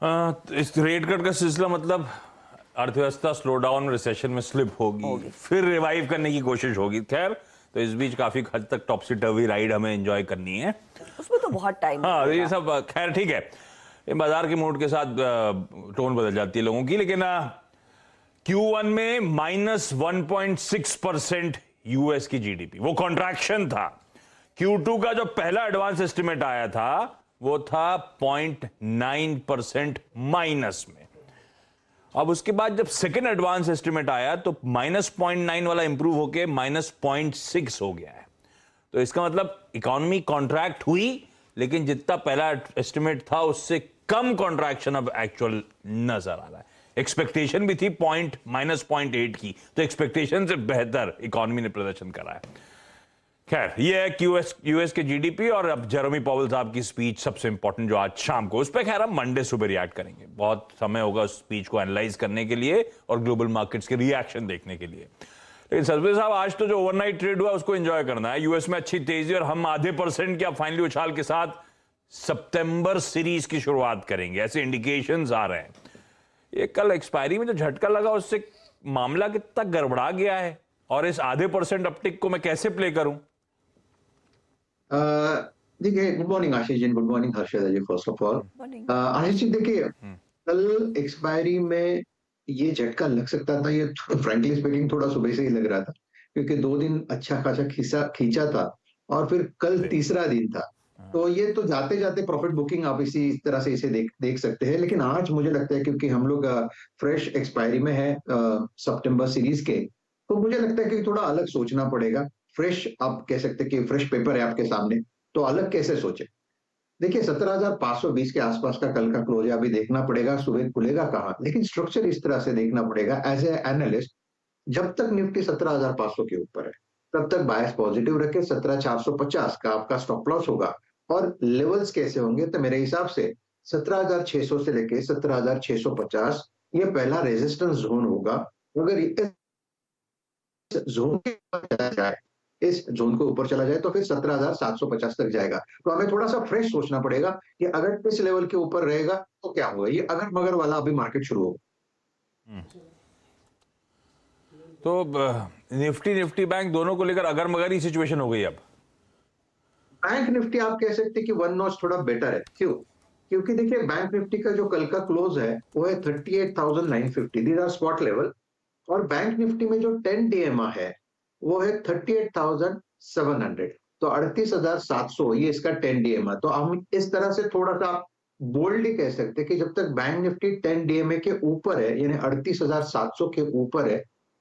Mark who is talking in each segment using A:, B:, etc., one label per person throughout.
A: इस rate cut का सिलसिला मतलब अर्थव्यवस्था स्लो डाउन रिसेशन में स्लिप होगी, फिर रिवाइव करने की कोशिश होगी। खैर, तो इस बीच काफी हद तक टॉपसी टर्वी राइड हमें एंजॉय करनी है,
B: उसमें तो बहुत टाइम।
A: हाँ, ये सब खैर ठीक है, ये बाजार के मूड के साथ टोन बदल जाती है लोगों की। लेकिन Q1 में -1.6% यूएस की जीडीपी, वो कॉन्ट्रैक्शन था। Q2 का जो पहला एडवांस एस्टिमेट आया था वो था 0.9% माइनस में। अब उसके बाद जब सेकेंड एडवांस एस्टिमेट आया तो -0.9 वाला इंप्रूव होके -0.6 हो गया है। तो इसका मतलब इकोनॉमी कॉन्ट्रैक्ट हुई, लेकिन जितना पहला एस्टिमेट था उससे कम कॉन्ट्रैक्शन अब एक्चुअल नजर आ रहा है। एक्सपेक्टेशन भी थी -0.8 की, तो एक्सपेक्टेशन से बेहतर इकोनॉमी ने प्रदर्शन करा है। खैर, ये है यूएस के जीडीपी। और अब जेरोमी पॉवेल साहब की स्पीच सबसे इंपॉर्टेंट जो आज शाम को, उस पर खैर हम मंडे सुबह रिएक्ट करेंगे। बहुत समय होगा उस स्पीच को एनालाइज करने के लिए और ग्लोबल मार्केट्स के रिएक्शन देखने के लिए। लेकिन सतपाल साहब, आज तो जो ओवरनाइट ट्रेड हुआ उसको एंजॉय करना है। यूएस में अच्छी तेजी और हम आधे % की फाइनली उछाल के साथ सितंबर सीरीज की शुरुआत करेंगे, ऐसे इंडिकेशंस आ रहे हैं। ये कल एक्सपायरी में जो झटका लगा उससे मामला कितना गड़बड़ा गया है, और इस आधे % अपटिक को मैं कैसे प्ले करूं?
C: देखिए, good morning Ashish ji, good morning Harshada ji. First of all Ashish ji, देखिए कल एक्सपायरी में ये झटका लग सकता था, ये फ्रैंकली स्पीकिंग थोड़ा सुबह से ही लग रहा था, क्योंकि 2 दिन अच्छा खासा खींचा था और फिर कल तीसरा दिन था। तो ये तो जाते जाते प्रॉफिट बुकिंग आप इसी तरह से इसे देख सकते हैं। लेकिन आज मुझे लगता है क्योंकि हम लोग फ्रेश एक्सपायरी में है सितंबर सीरीज के, तो मुझे लगता है कि थोड़ा अलग सोचना पड़ेगा। फ्रेश आप कह सकते हैं कि फ्रेश पेपर है आपके सामने, तो अलग कैसे सोचे। देखिए 17,520 के आसपास का कल का क्लोज है, अभी देखना पड़ेगा सुबह खुलेगा कहाँ। लेकिन स्ट्रक्चर इस तरह से देखना पड़ेगा एज ए एनालिस्ट, जब तक निफ्टी 17,500 के ऊपर है तब तक बायस पॉजिटिव रखे। 17,450 का आपका स्टॉप लॉस होगा। और लेवल्स कैसे होंगे, तो मेरे हिसाब से 17,600 से लेके 17,650 ये पहला रेजिस्टेंस जोन होगा। अगर इस जोन के ऊपर चला जाए, इस जोन को ऊपर चला जाए, तो फिर 17,750 तक जाएगा। तो हमें थोड़ा सा फ्रेश सोचना पड़ेगा कि अगर इस लेवल के ऊपर रहेगा तो क्या होगा। ये अगर मगर वाला अभी मार्केट शुरू होगा।
A: तो निफ्टी बैंक दोनों को लेकर अगर मगर ही सिचुएशन हो गई। अब
C: बैंक निफ्टी आप कह सकते हैं कि 1 नॉच थोड़ा बेटर है। क्यों? क्योंकि देखिए बैंक निफ्टी का जो कल का क्लोज है वो है 38,950, दीज आर स्पॉट लेवल। और बैंक निफ्टी में जो 10 डीएमए है वो है 38,700, तो 38,700 ये इसका 10 डीएमए। तो हम इस तरह से थोड़ा सा बोल्डली कह सकते हैं कि जब तक बैंक निफ्टी 10 डीएमए के ऊपर है, यानी 38,700 के ऊपर है,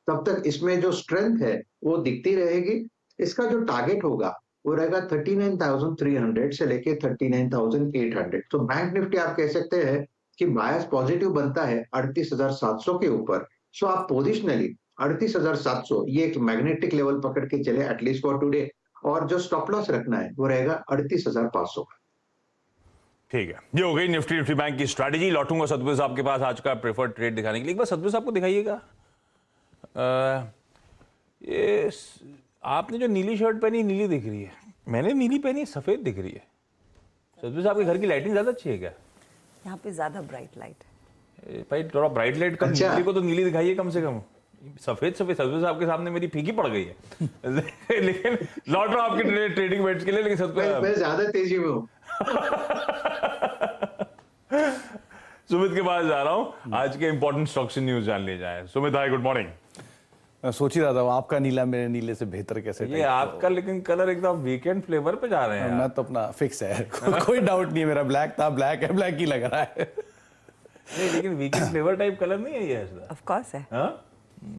C: तब तक इसमें जो स्ट्रेंथ है वो दिखती रहेगी। इसका जो टारगेट होगा वो रहेगा 39,300 से लेके 39,800। तो बैंक निफ्टी आप कह सकते हैं कि बायस पॉजिटिव बनता है 38,700 के ऊपर। सो आप पोजिशनली 38,700 ये एक मैग्नेटिक लेवल पकड़ के चले एटलीस्ट फॉर टुडे, और जो स्टॉप लॉस रखना है वो रहेगा 38,500 का।
A: ठीक है, ये हो गई निफ्टी बैंक की स्ट्रैटेजी। लौटूंगा सतपाल साहब के पास आज का प्रेफर्ड ट्रेड दिखाने के लिए। एक बार सतपाल साहब को दिखाइएगा, ये आपने जो नीली शर्ट पहनी, नीली दिख रही है, मैंने नीली पहनी, सफेद दिख रही है। सतपाल साहब के घर की लाइटिंग ज्यादा अच्छी है क्या?
B: यहाँ पे ज्यादा ब्राइट लाइट है
A: भाई, थोड़ा ब्राइट लाइट कम। नीली को तो नीली दिखाइए कम से कम। सफेद सतपाल साहब के सामने मेरी फीकी पड़ गई है। लेकिन लौट रहा हूं आपके ट्रेडिंग बेट्स के लिए। लेकिन सतपाल
C: मैं ज्यादा तेजी में हूं।
A: सुमित के पास जा रहा हूं, आज के इंपॉर्टेंट स्टॉक्स न्यूज जान ले जाए। सुमित, हाय, गुड मॉर्निंग।
D: मैं सोच ही रहा था आपका नीला मेरे नीले से बेहतर कैसे।
A: ये आपका लेकिन कलर एकदम वीकेंड फ्लेवर पे जा रहे हैं।
D: मैं तो अपना फिक्स है। कोई डाउट नहीं है, मेरा ब्लैक था, ब्लैक है, ब्लैक ही लग रहा है।
A: नहीं, लेकिन वीकेंड फ्लेवर टाइप कलर नहीं है ये?
B: ऑफ कोर्स है।
A: हाँ?